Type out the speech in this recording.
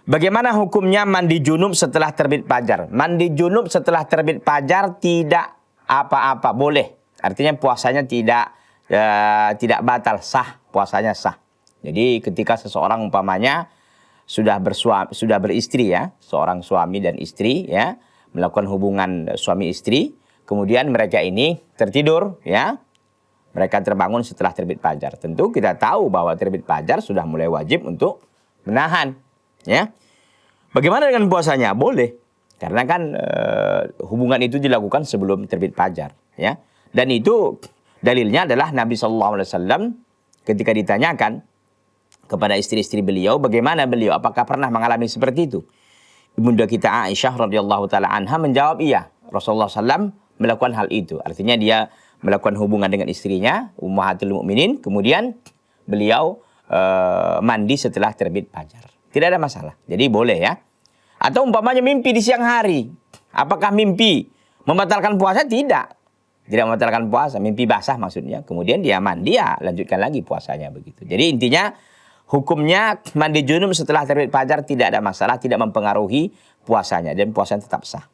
Bagaimana hukumnya mandi junub setelah terbit fajar? Mandi junub setelah terbit fajar tidak apa-apa, boleh. Artinya puasanya tidak batal, sah, puasanya sah. Jadi ketika seseorang umpamanya sudah beristri ya, seorang suami dan istri ya, melakukan hubungan suami istri, kemudian mereka ini tertidur ya, mereka terbangun setelah terbit fajar. Tentu kita tahu bahwa terbit fajar sudah mulai wajib untuk menahan ya. Bagaimana dengan puasanya? Boleh. Karena kan hubungan itu dilakukan sebelum terbit fajar ya. Dan itu dalilnya adalah Nabi SAW ketika ditanyakan kepada istri-istri beliau, bagaimana beliau, apakah pernah mengalami seperti itu? Ibunda kita Aisyah radhiyallahu taala anha menjawab iya. Rasulullah SAW melakukan hal itu. Artinya dia melakukan hubungan dengan istrinya, Ummahatul Mukminin, kemudian beliau mandi setelah terbit fajar. Tidak ada masalah. Jadi boleh ya. Atau umpamanya mimpi di siang hari. Apakah mimpi membatalkan puasa? Tidak. Tidak membatalkan puasa. Mimpi basah maksudnya. Kemudian dia mandi, ya lanjutkan lagi puasanya begitu. Jadi intinya hukumnya mandi junub setelah terbit fajar tidak ada masalah. Tidak mempengaruhi puasanya. Dan puasanya tetap sah.